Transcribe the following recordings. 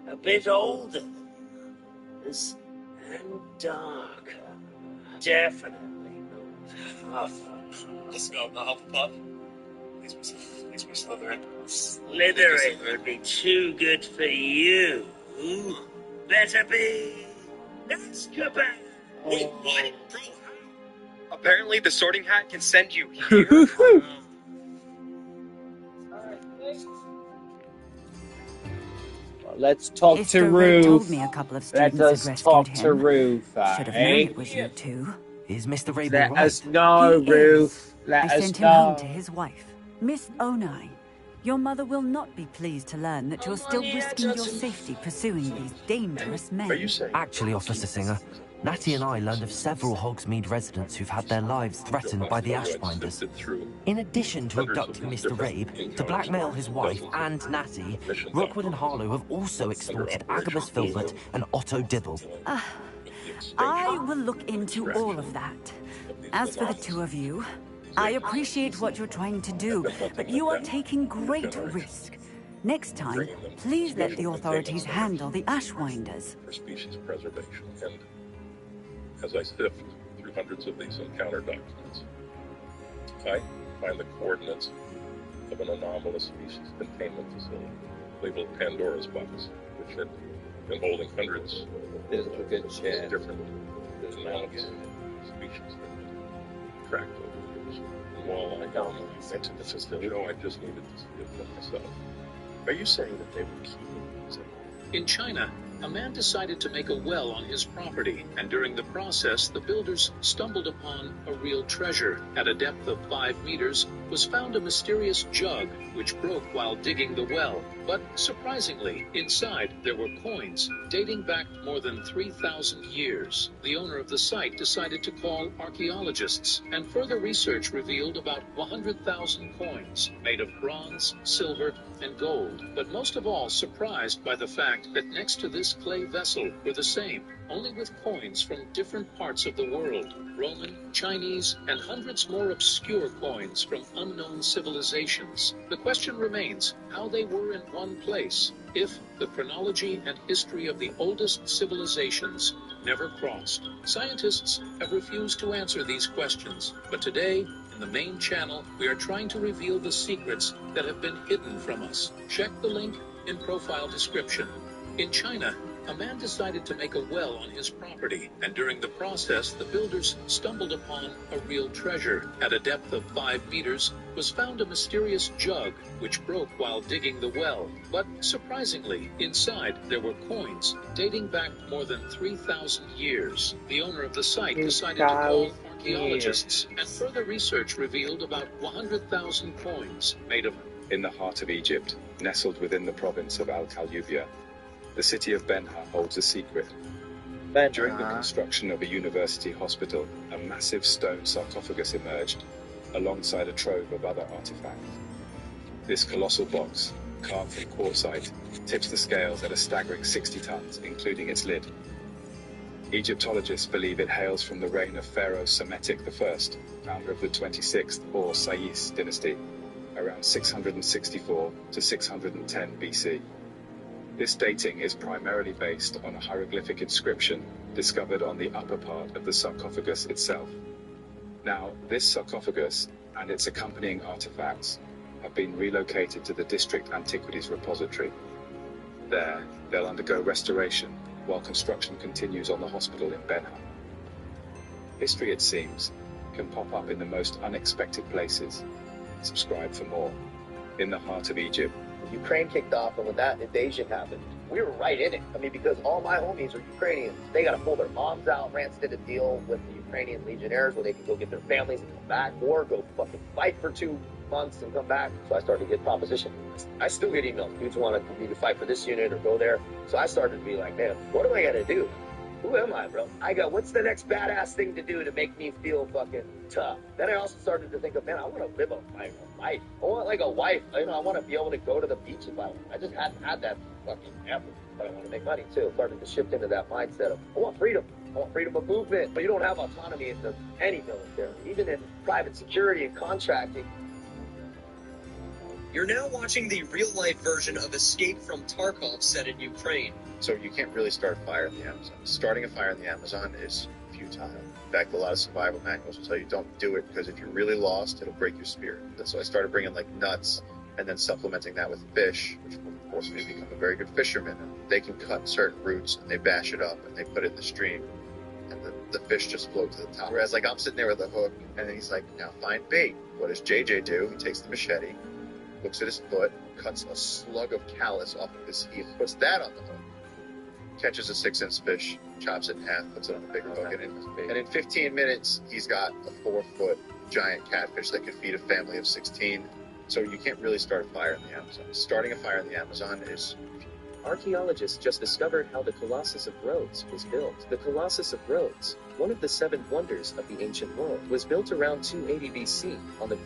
A bit older than others, and darker. Definitely not Hufflepuff. Let's go, the Hufflepuff. Please be Slytherin. Slytherin would be too good for you. Better be Azkaban. Wait, what? Bro, how? Apparently the Sorting Hat can send you here. Let's talk to Roof. Told me a couple of students Let us had rescued talk him. to Roof, Should have known it was you two. Is Mr. Rabe Let right? us know, He Roof. is. Let I us sent know. him home to his wife, Miss Onai. Your mother will not be pleased to learn that you're still risking your safety pursuing these dangerous men. Are you saying? Actually, Officer Singer, Natty and I learned of several Hogsmeade residents who've had their lives threatened by the Ashbinders. In addition to abducting Mr. Rabe, to blackmail his wife and Natty, Rookwood and Harlow have also extorted Agabus Filbert and Otto Dibble. I will look into all of that. As for the two of you, I appreciate what you're trying to do, but you are taking great risk. Next time, please let the authorities handle the Ashwinders. For species preservation, and as I sift through hundreds of these encounter documents, I find the coordinates of an anomalous species containment facility labeled Pandora's Box, which had been holding hundreds of different anomalous species that had been tracked over years. And while I went to the facility, I just needed to see it for myself. Are you saying that they were keeping these? In China, a man decided to make a well on his property, and during the process, the builders stumbled upon a real treasure. At a depth of 5 meters, was found a mysterious jug, which broke while digging the well. But surprisingly, inside there were coins dating back more than 3,000 years. The owner of the site decided to call archaeologists, and further research revealed about 100,000 coins made of bronze, silver, and gold. But most of all, surprised by the fact that next to this clay vessel were the same, only with coins from different parts of the world: Roman, Chinese, and hundreds more obscure coins from unknown civilizations. The question remains how they were in one place, if the chronology and history of the oldest civilizations never crossed. Scientists have refused to answer these questions, but today, in the main channel, we are trying to reveal the secrets that have been hidden from us. Check the link in profile description. In China, a man decided to make a well on his property, and during the process, the builders stumbled upon a real treasure. At a depth of 5 meters, was found a mysterious jug, which broke while digging the well. But surprisingly, inside there were coins dating back more than 3,000 years. The owner of the site decided to call archaeologists, and further research revealed about 100,000 coins made of... In the heart of Egypt, nestled within the province of Al-Kalubia, the city of Benha holds a secret. During the construction of a university hospital, a massive stone sarcophagus emerged, alongside a trove of other artifacts. This colossal box, carved from quartzite, tips the scales at a staggering 60 tons, including its lid. Egyptologists believe it hails from the reign of Pharaoh Psametic I, founder of the 26th or Sais dynasty, around 664 to 610 BC. This dating is primarily based on a hieroglyphic inscription discovered on the upper part of the sarcophagus itself. Now, this sarcophagus and its accompanying artifacts have been relocated to the District Antiquities Repository. There, they'll undergo restoration while construction continues on the hospital in Benha. History, it seems, can pop up in the most unexpected places. Subscribe for more. In the heart of Egypt. Ukraine kicked off, and when that invasion happened, we were right in it. I mean, because all my homies are Ukrainians. They got to pull their moms out. France did a deal with the Ukrainian legionnaires where they could go get their families and come back, or go fucking fight for 2 months and come back. So I started to get proposition. I still get emails. Dudes wanted me to fight for this unit or go there. So I started to be like, man, what am I going to do? Who am I, bro? I go, what's the next badass thing to do to make me feel fucking tough? Then I also started to think of, man, I want to live my life. I want like a wife. I want to be able to go to the beach if I want. I just hadn't had that fucking ever. But I want to make money too. Started to shift into that mindset of, I want freedom. I want freedom of movement. But you don't have autonomy in any military, even in private security and contracting. You're now watching the real-life version of Escape from Tarkov set in Ukraine. So you can't really start a fire in the Amazon. Starting a fire in the Amazon is futile. In fact, a lot of survival manuals will tell you don't do it because if you're really lost, it'll break your spirit. And so I started bringing like nuts and then supplementing that with fish, which will force me to become a very good fisherman. And they can cut certain roots and they bash it up and they put it in the stream. And the fish just float to the top. Whereas like I'm sitting there with a hook and then he's like, now find bait. What does JJ do? He takes the machete, looks at his foot, cuts a slug of callus off of his heel, puts that on the hook, catches a 6-inch fish, chops it in half, puts it on a bigger hook, and in 15 minutes, he's got a 4-foot giant catfish that could feed a family of 16. So you can't really start a fire in the Amazon. Starting a fire in the Amazon is... Archaeologists just discovered how the Colossus of Rhodes was built. The Colossus of Rhodes, one of the 7 wonders of the ancient world, was built around 280 BC on the...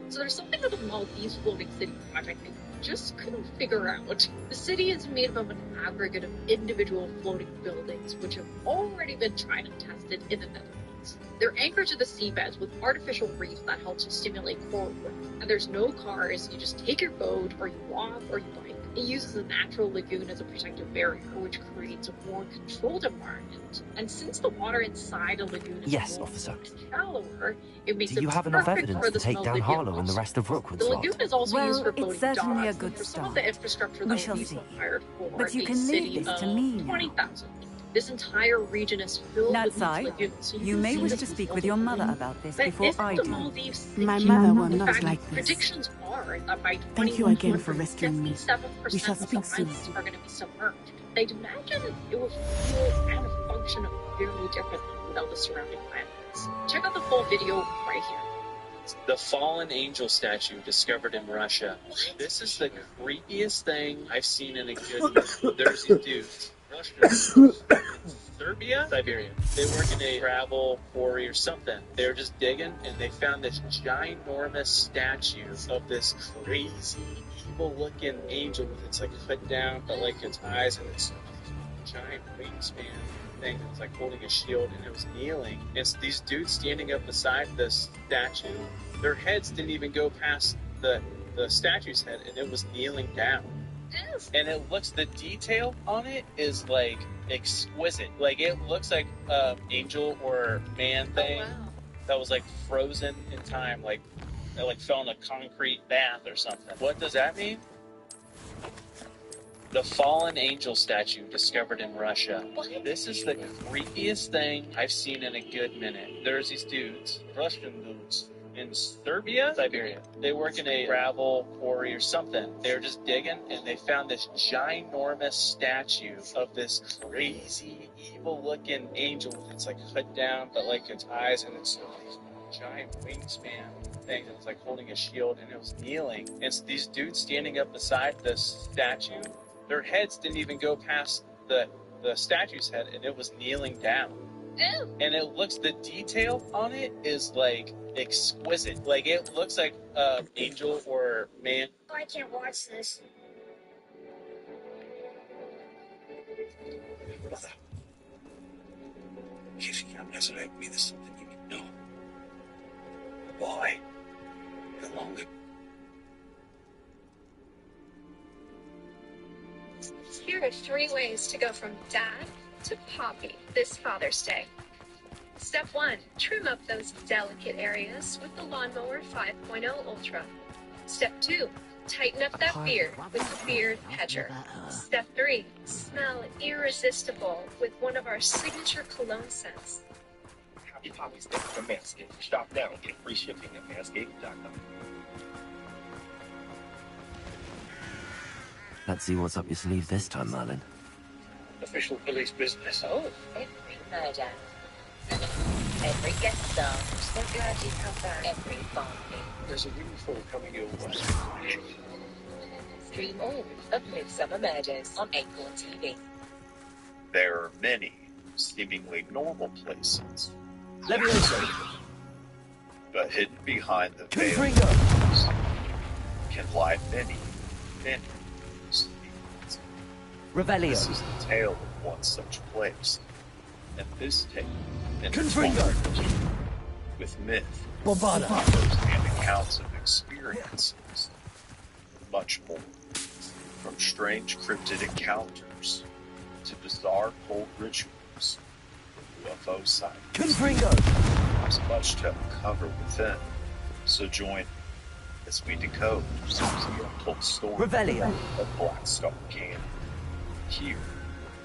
So there's something about the Maldives floating city project I just couldn't figure out. The city is made up of an aggregate of individual floating buildings, which have already been tried and tested in the Netherlands. They're anchored to the seabeds with artificial reefs that help to stimulate coral growth. And there's no cars, you just take your boat, or you walk, or you bike. It uses a natural lagoon as a protective barrier, which creates a more controlled environment. And since the water inside a lagoon is shallower, it makes Do you have enough evidence to take down Harlow and the rest of Rookwood's The lot? lagoon is also used for Well, floating it's certainly a docks, good and for some start. of the infrastructure We that shall will be see. required for But you a can city leave this of to me now. 20,000. This entire region is filled with these Natsai, lagoons. So you can may see wish this to is speak all with your the mother lagoon. about this But before isn't I the do. Maldives My sinking? mother will In not fact, like this. predictions are that by Thank you again for 2100, rescuing me. 57% We shall of the speak soon. islands are going to be submerged. They'd imagine it would feel and function very differently without the surrounding lands. Check out the full video right here. The fallen angel statue discovered in Russia. This is the creepiest thing I've seen in a good year. There's these dudes, Russian, Serbia, Siberia. They work in a gravel quarry or something. They were just digging and they found this ginormous statue of this crazy, evil-looking angel with its like cut down, but like its eyes and its giant wingspan thing. It's like holding a shield and it was kneeling. It's these dudes standing up beside this statue. Their heads didn't even go past the statue's head and it was kneeling down. And it looks, the detail on it is like exquisite. Like it looks like angel or man thing that was like frozen in time, like it like fell in a concrete bath or something. What does that mean? The fallen angel statue discovered in Russia. This is the creepiest thing I've seen in a good minute. There's these dudes, Russian dudes, in Serbia, Siberia. They work in a gravel quarry or something. They were just digging and they found this ginormous statue of this crazy, evil-looking angel with its like cut down, but like its eyes and its giant wingspan thing that was like holding a shield and it was kneeling. It's these dudes standing up beside this statue. Their heads didn't even go past the statue's head and it was kneeling down. Ew. And it looks, the detail on it is like exquisite. Like it looks like angel or man. Oh, I can't watch this. Brother, if you can resurrect me, there's something you need to know. Why? No longer. Here are 3 ways to go from Dad to Poppy this Father's Day. Step 1. Trim up those delicate areas with the Lawnmower 5.0 Ultra. Step 2. Tighten up that beard with the Beard Hedger. Step 3. Smell irresistible with one of our signature cologne scents. Happy Poppy's Day from Manscaped. Shop now and get free shipping at manscaped.com. Let's see what's up your sleeve this time, Merlin. Official police business. Oh, every murder. Every guest star. So glad you come back. Every bargain. There's a uniform coming your way. Stream all of Midsummer Murders on Acorn TV. There are many seemingly normal places. Levioso! But hidden behind the veil Confringo! can lie many, many secrets. Revelio! This is the tale of one such place. And this tale Confringo! with myth, Bombada. first-hand accounts of experiences, and much more. From strange cryptid encounters to bizarre cold rituals, UFO sightings. Confringo. There's much to uncover within, so join me as we decode the untold story Revelio. of Black Star Canyon here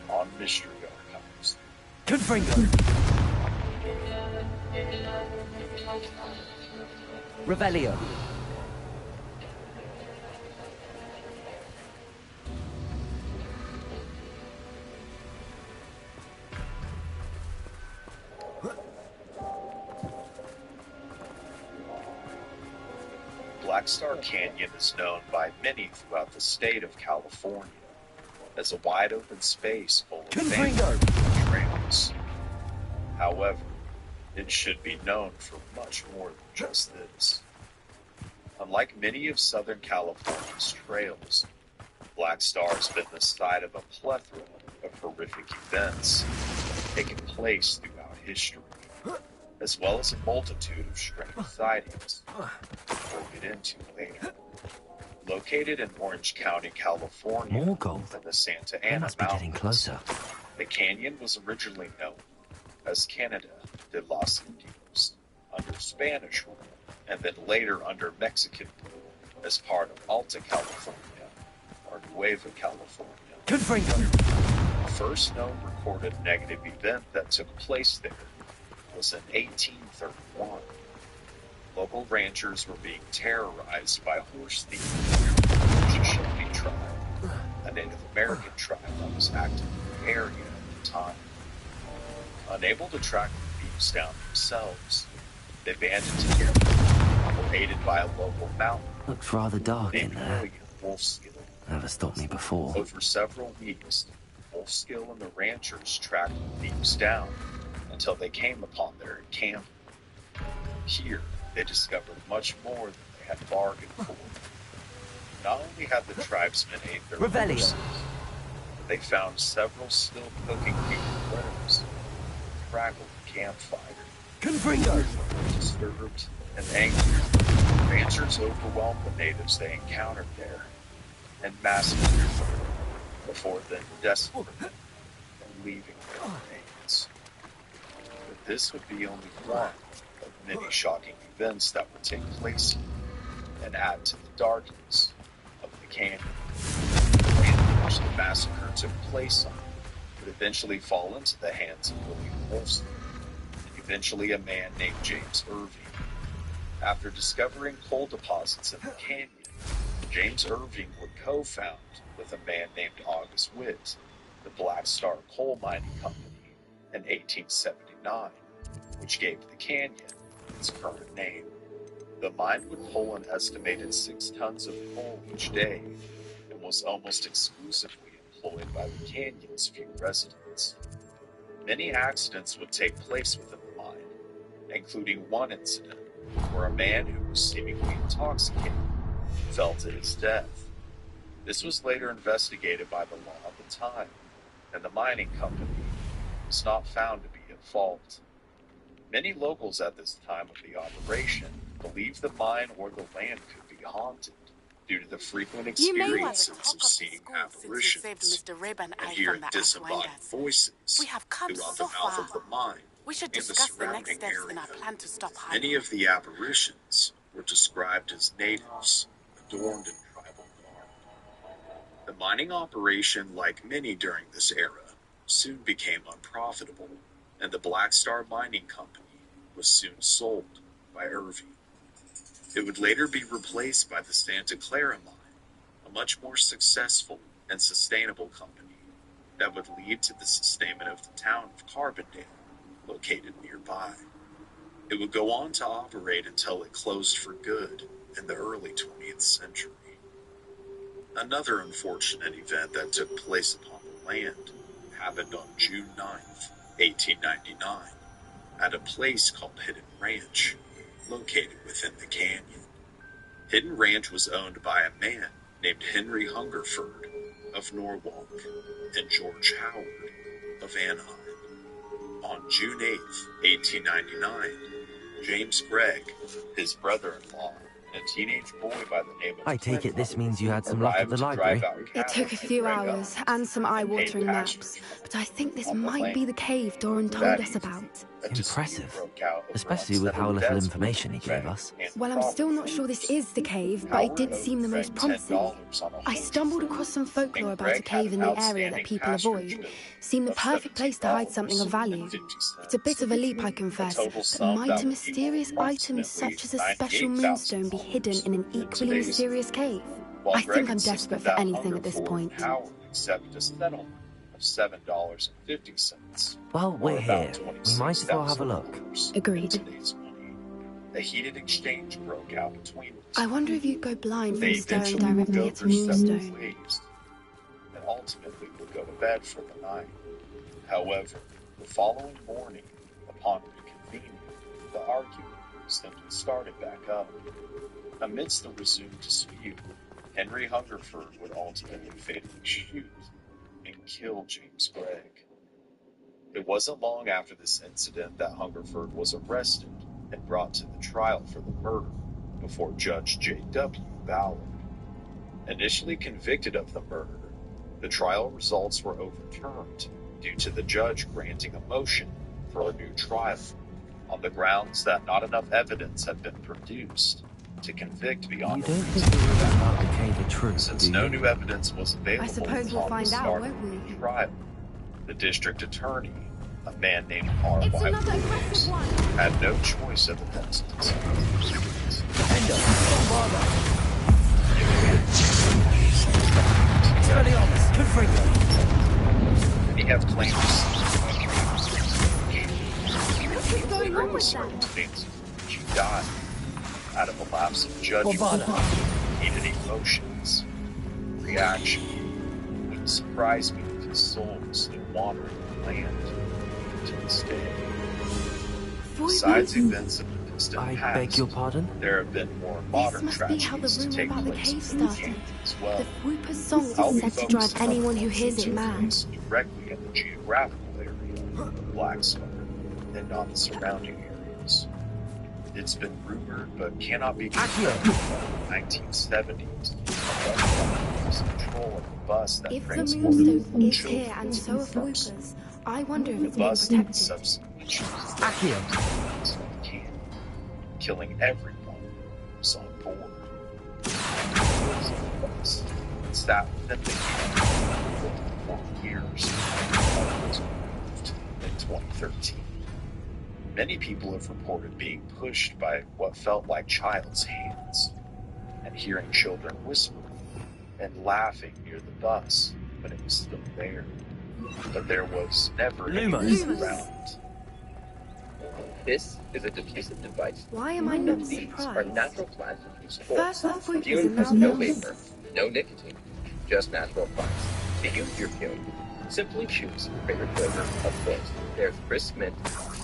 on Mystery Archives. Confringo. Revelio. Black Star Canyon is known by many throughout the state of California as a wide open space full of Confringo. trails. However, it should be known for much more than just this. Unlike many of Southern California's trails, Black Star has been the site of a plethora of horrific events taking place throughout history, as well as a multitude of strange sightings we'll get into later. Located in Orange County, California, More gold. in the Santa They Ana must be getting Mountains, closer. the canyon was originally known as Canada de los Indios under Spanish rule, and then later under Mexican rule as part of Alta California or Nueva California. Confringo. The first known recorded negative event that took place there was in 1831. Local ranchers were being terrorized by horse thieves from the Shoshone tribe, a Native American tribe that was active in the area at the time. Unable to track the thieves down themselves, they banded together and were aided by a local mountain Looks rather dark in named there. William Wolfskill. Never stopped me before. Over several weeks, Wolfskill and the ranchers tracked the thieves down until they came upon their encampment. Here, they discovered much more than they had bargained for. Not only had the tribesmen ate their Revelio. horses, but they found several still cooking human limbs, crackled campfire. Confringo. Disturbed and angry, ranchers overwhelmed the natives they encountered there and massacred them before then desperate and leaving their remains. But this would be only one of many shocking events that would take place and add to the darkness of the canyon. The land in which the massacre took place on would eventually fall into the hands of William Wolfson, and eventually a man named James Irving. After discovering coal deposits in the canyon, James Irving would co-found with a man named August Witt the Black Star Coal Mining Company in 1879, which gave the canyon its current name. The mine would pull an estimated 6 tons of coal each day and was almost exclusively employed by the canyon's few residents. Many accidents would take place within the mine, including one incident where a man who was seemingly intoxicated fell to his death. This was later investigated by the law at the time, and the mining company was not found to be at fault. Many locals at this time of the operation believed the mine or the land could be haunted due to the frequent experiences of seeing apparitions and hearing disembodied voices throughout the mouth of the mine and the surrounding area. Many of the apparitions were described as natives adorned in tribal garb. The mining operation, like many during this era, soon became unprofitable, and the Black Star Mining Company was soon sold by Irving. It would later be replaced by the Santa Clara Mine, a much more successful and sustainable company that would lead to the sustainment of the town of Carbondale, located nearby. It would go on to operate until it closed for good in the early 20th century. Another unfortunate event that took place upon the land happened on June 9th, 1899, at a place called Hidden Ranch, located within the canyon. Hidden Ranch was owned by a man named Henry Hungerford of Norwalk and George Howard of Anaheim. On June 8th, 1899, James Gregg, his brother-in-law, and a teenage boy by the name of I take it this means you had some luck at arrived the to library? drive out It cattle took a to few Gregg hours Up and some and eye-watering paid naps, pastures but I think this on the might be land. the cave Doran told That us evening, about. a dispute Impressive. broke out over Especially with how unsettled little debts information he between gave us. Gregg and Well, I'm still not sure this is the cave, but it did Howard seem the owed most Gregg promising. $10 on a I horse stumbled for across some it, folklore and about a Gregg had cave in an the area that outstanding people pasturage avoid. bill Seemed the of perfect place to hide something of value. $17.50. It's a bit of a leap, I confess, total but sum might that a would equal mysterious item approximately such as a special moonstone be hidden in an in equally today's mysterious cave? While I Gregg think I'm insisted desperate for that anything at this Hungerford point. and Howard accept a settlement of $7.50. While or we're about here, we might as well have a look. $26,000 Agreed. in today's money. A heated exchange broke out between them. I wonder if you'd go blind from They staring eventually would directly go at a their separate moonstone. ways, and ultimately would go to bed for the night. However, the following morning, upon reconvening, the argument simply started back up. Amidst the resumed dispute, Henry Hungerford would ultimately fatally shoot and kill James Gregg. It wasn't long after this incident that Hungerford was arrested and brought to the trial for the murder before Judge J.W. Ballard. Initially convicted of the murder, the trial results were overturned due to the judge granting a motion for a new trial on the grounds that not enough evidence had been produced to convict beyond You a don't think reasonable the rumors doubt. about the cave are true, Since do no you? new evidence was available I suppose we'll upon the find out, start won't of we? the trial, the district attorney, a man named R.Y. It's another Williams, aggressive one. had no choice of the instance. Many have claimed What's going on with that? circumstances in which he died out of a lapse of judgment, heated emotions, reaction. It would surprise me if his soul was still wandering the land to this day. Besides events of the distant I past, beg your pardon? there have been more This modern must be how the tragedies to rumor take about the place cave in the started. county as well. The Whooper's song I'll is be said to drive focusing on anyone who the hears it two mad. points directly in the geographical area of Black Smoke and not the surrounding areas. It's been rumored, but cannot be confirmed, that in the 1970s, a was control of the bus that If the transported moonstone is children here and to so the are the first. Whoopers, I wonder if The it's being bus protected. subsequently chose the camp, killing everyone who was on board. It's that within the camp for 4 years was moved in 2013. Many people have reported being pushed by what felt like child's hands and hearing children whispering and laughing near the bus when it was still there. But there was never anyone around. This is a diffusive device. Why am I And not these are surprised? natural plants infused First forms. off, Whoopers Fume and has now no this. vapor, no nicotine, just natural plants. To use your fume, simply choose your favorite flavor of choice. There's crisp mint,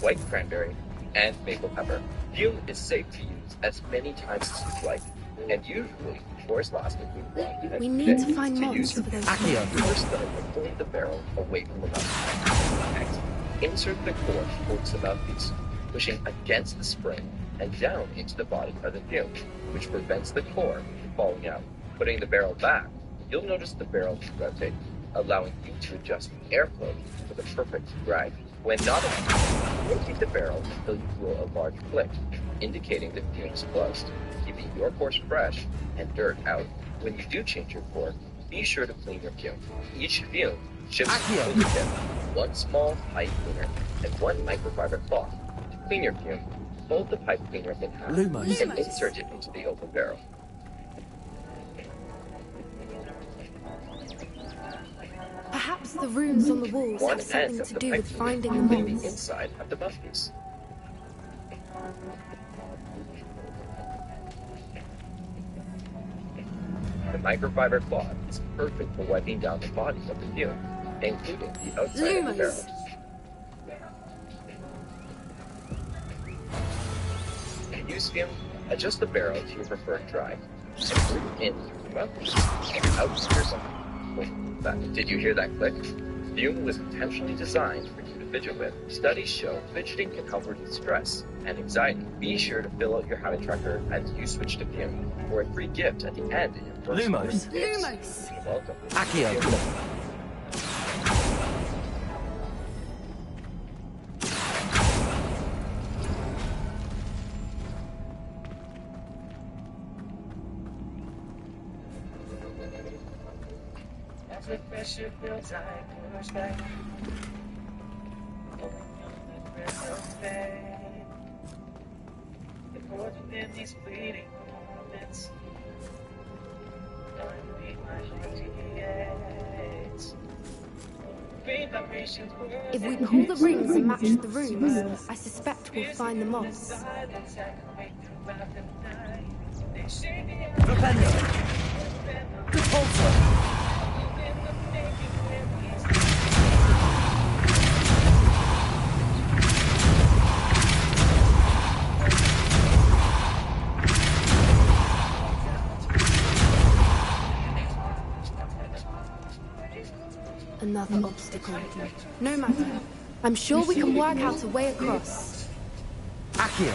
white cranberry, and maple pepper. Fume is safe to use as many times as you'd like, and usually pours last between 1 and We 2 need days. to find moths use for your those fume, moths. first start by pulling the barrel away from the mouthpiece. Next, insert the core towards the mouthpiece, pushing against the spring and down into the body of the fume, which prevents the core from falling out. Putting the barrel back, you'll notice the barrel rotate, allowing you to adjust the airflow for the perfect drag. When not enough, rotate the barrel until you feel a large click, indicating the fume is closed, keeping your course fresh and dirt out. When you do change your core, be sure to clean your fume. Each fume ships with the tip, one small pipe cleaner and one microfiber cloth. To clean your fume, fold the pipe cleaner in half Lumos. and insert it into the open barrel. Perhaps the runes on the walls One have something end of to the do pipe with finding the cleaner, the moths. inside of the mouthpiece. The microfiber cloth is perfect for wiping down the body of the fume, including the outside of the barrel. To use fume, adjust the barrel to your preferred drive, and breathe in through the mouthpiece and out through your side. Did you hear that click? perfume was intentionally designed for you to fidget with. Studies show fidgeting can help reduce stress and anxiety. Be sure to fill out your habit tracker as you switch to fume for a free gift at the end of your first Lumos. Lumos. You're welcome. Accio. As the pressure builds, I push back. Holding on the breath of faith. Before within these fleeting moments, knowing beat my heart creates. Vibrations were If we pull the rings and match the rooms, I suspect we'll find the moths. silence echoing throughout the night. They shake me out. Propender. Repulsor. Another obstacle. No matter. I'm sure we can work out a way across. Accio.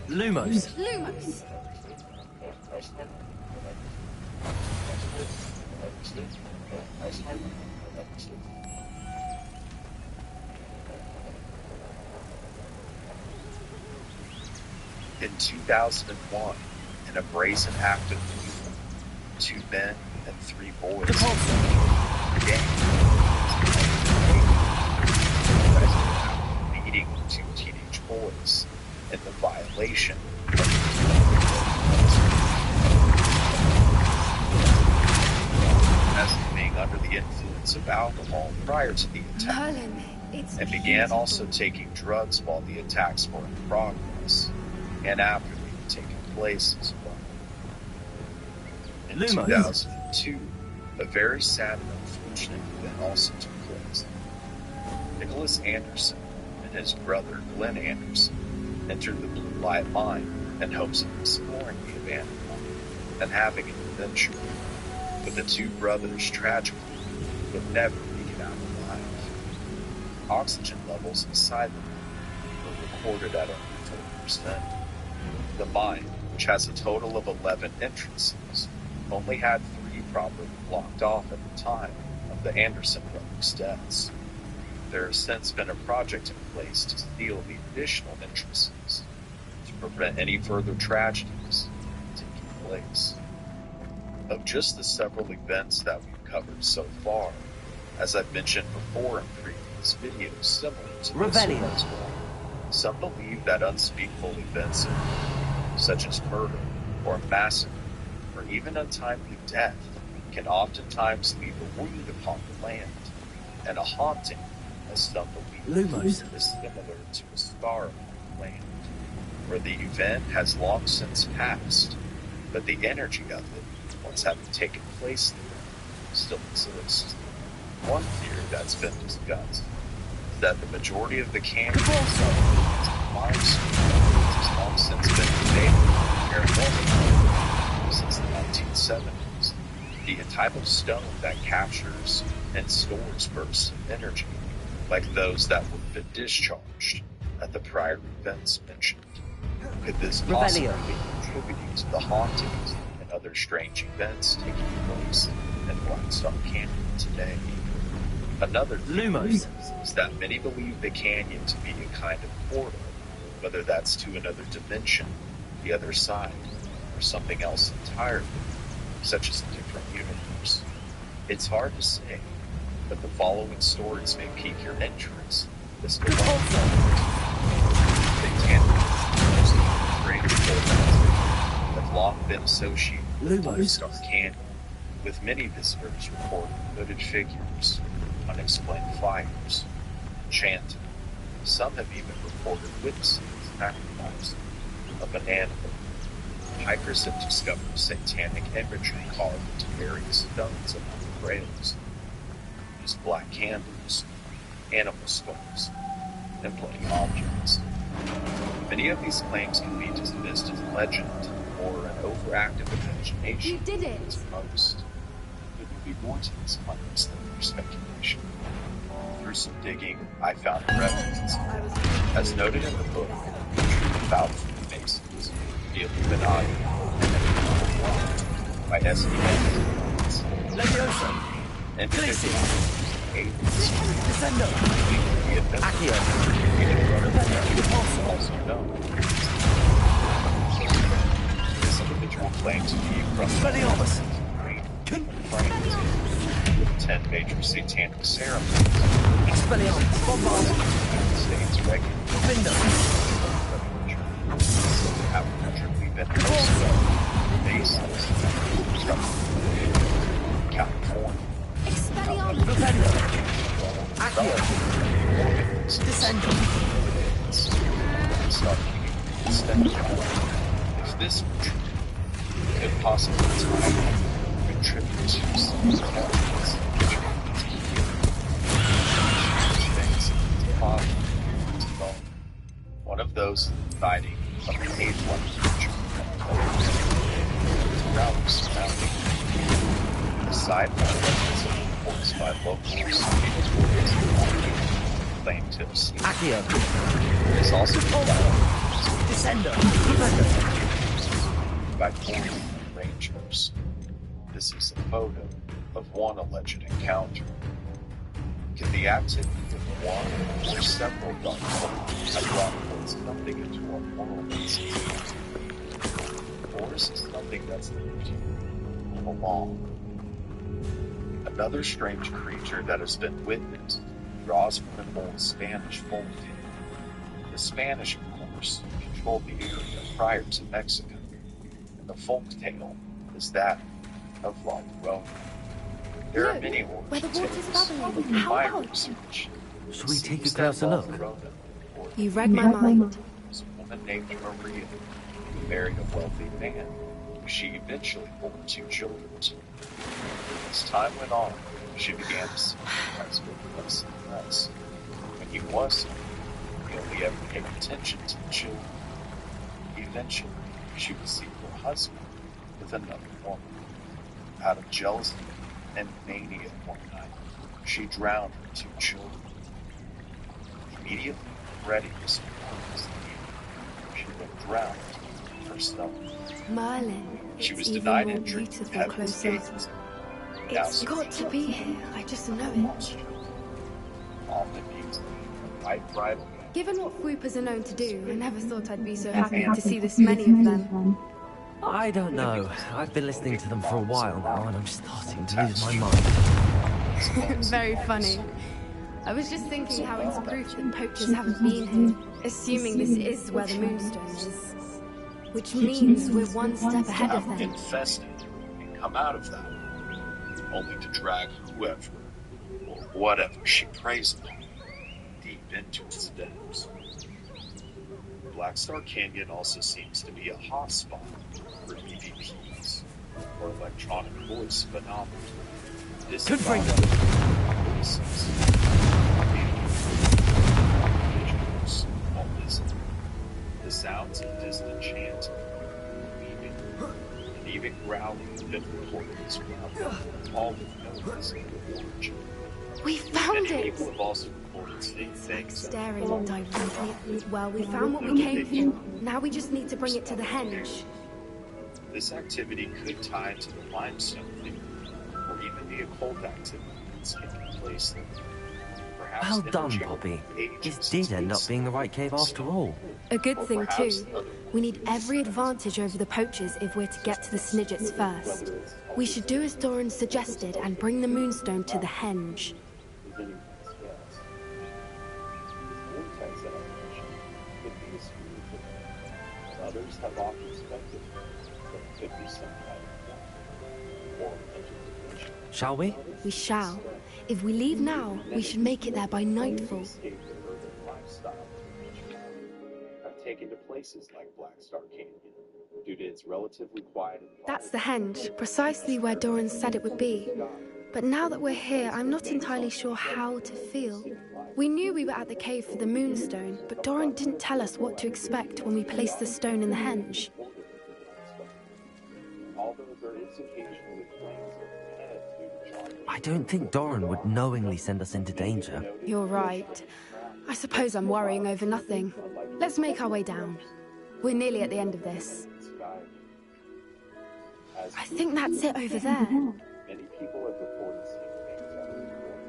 Lumos. Lumos. In 2001, in a brazen act of evil, 2 men and 3 boys beating 2 teenage boys in the violation as being under the influence of alcohol prior to the attack, Merlin, it's and began also taking drugs while the attacks were in progress and after they had taken place as well. In Lumos. 2002, a very sad and unfortunate event also took place. Nicholas Anderson and his brother Glenn Anderson entered the Blue Light Mine in hopes of exploring the abandoned mine and having an adventure. But the 2 brothers tragically would never make it out alive. Oxygen levels inside the mine were recorded at only 4%. The mine, which has a total of 11 entrances, only had 3 properly blocked off at the time of the Anderson brothers' deaths. There has since been a project in place to seal the additional entrances to prevent any further tragedies taking place. Of just the several events that we've covered so far, as I've mentioned before in previous videos similar to this one as well, some believe that unspeakable events such as murder or massacre or even untimely death can oftentimes leave a wound upon the land, and a haunting, as some believe, Lumos. is similar to a scar on the land, where the event has long since passed, but the energy of it, once having taken place there, still exists. One theory that's been discussed is that the majority of the canyons has long since been invaded paranormal since the 1970s. The type of stone that captures and stores bursts of energy, like those that would have been discharged at the prior events mentioned. Could this possibly be contributing to the hauntings and other strange events taking place in Blackstar Canyon today? Another theory is that many believe the canyon to be a kind of portal, whether that's to another dimension, the other side, or something else entirely, such as a different universe. It's hard to say, but the following stories may pique your interest. This one have long been associated with Blackstar Canyon with many visitors reporting hooded figures, unexplained fires, chanting. Some have even reported witnessing sacrifice of an animal. Hikers have discovered satanic imagery carved into various stones along the trails. Use black candles, animal skulls, and bloody objects. Many of these claims can be dismissed as legend or an overactive imagination. You did it! As most. There could be more to these claims than mere speculation. Through some digging, I found evidence. As noted in the book, about the Masons, the Illuminati, by estimates, and Descendo! Accio! also known. This individual claims to be from Expelliarmus! 10 major satanic ceremonies. Expelliarmus! Bombard! United States regularly. Defender! Have literally been hosted bases from California. Expelliarmus! Defender! Accio! Descendo! If this were true, it could possibly contribute to some elements one of those fighting a cave-like creature around surrounding the side reports by locals claim to have seen. Accio! Is also Descendo! by former rangers. This is a photo of one alleged encounter. Can the activity of one or several dark holes have brought forth something into our world? Or is this something that's lived here along? Another strange creature that has been witnessed draws from an old Spanish folk tale. The Spanish, of course, controlled the area prior to Mexico, and the folk tale is that of La Llorona. There are many where the water's tales bubbling. in How my odd. research. Shall we take a closer look? You read my mind. Was a woman named Maria who married a wealthy man who she eventually bore 2 children to. As time went on, she began to see Christ with less and less. When he was he only ever paid attention to the children. Eventually, she would see her husband with another woman. Out of jealousy and mania one night, she drowned her 2 children. Immediately ready to support his need, she then drowned herself. Merlin, She it's was even denied more entry beautiful to Heaven's closer. gates. It's got to be here. I just know it. Often used a white bridal gown. Given what Fwoopers are known to do, I never thought I'd be so happy to see this many of them. I don't know. I've been listening to them for a while now, and I'm starting to lose my mind. Very funny. I was just thinking how it's proof that poachers haven't been here, assuming this is where the Moonstone is. Which means we're one step ahead of them. Infested and come out of that, only to drag whoever or whatever she preys upon deep into its depths. Black Star Canyon also seems to be a hotspot for EVPs or electronic voice phenomena. This Good friend. The sounds of distant chanting, weeping, and even growling have been reported as well, all with no physical origin. We found Many it! people have also reported seeing things Staring directly at me. Well, we found what we came for. Now we just need to bring it to the henge. This activity could tie into the limestone theory, or even the occult activity that's taking place there. Perhaps Well done, energy Poppy. ages This did end up being the right cave after all. A good thing, too. We need every advantage over the poachers if we're to get to the Snidgets first. We should do as Doran suggested and bring the Moonstone to the henge. Others have often speculated that it could be some kind of or Shall we? We shall. If we leave now, we should make it there by nightfall. I've taken to places like Black Star Canyon due to its relatively quiet and That's the henge, precisely where Doran said it would be. But now that we're here, I'm not entirely sure how to feel. We knew we were at the cave for the Moonstone, but Doran didn't tell us what to expect when we placed the stone in the henge. I don't think Doran would knowingly send us into danger. You're right. I suppose I'm worrying over nothing. Let's make our way down. We're nearly at the end of this. I think that's it over there. Many people have reported seeing things out of the water,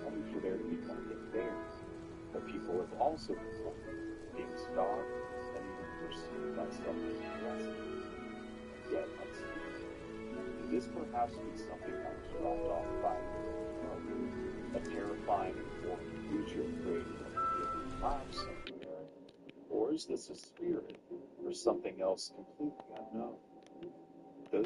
only for there to be nothing there. But people have also reported being stalked and even pursued by someone aggressive. Yet unseen. Could this perhaps be something that was dropped off by a terrifying and foreign creature created in a time somewhere? Or is this a spirit or something else completely unknown?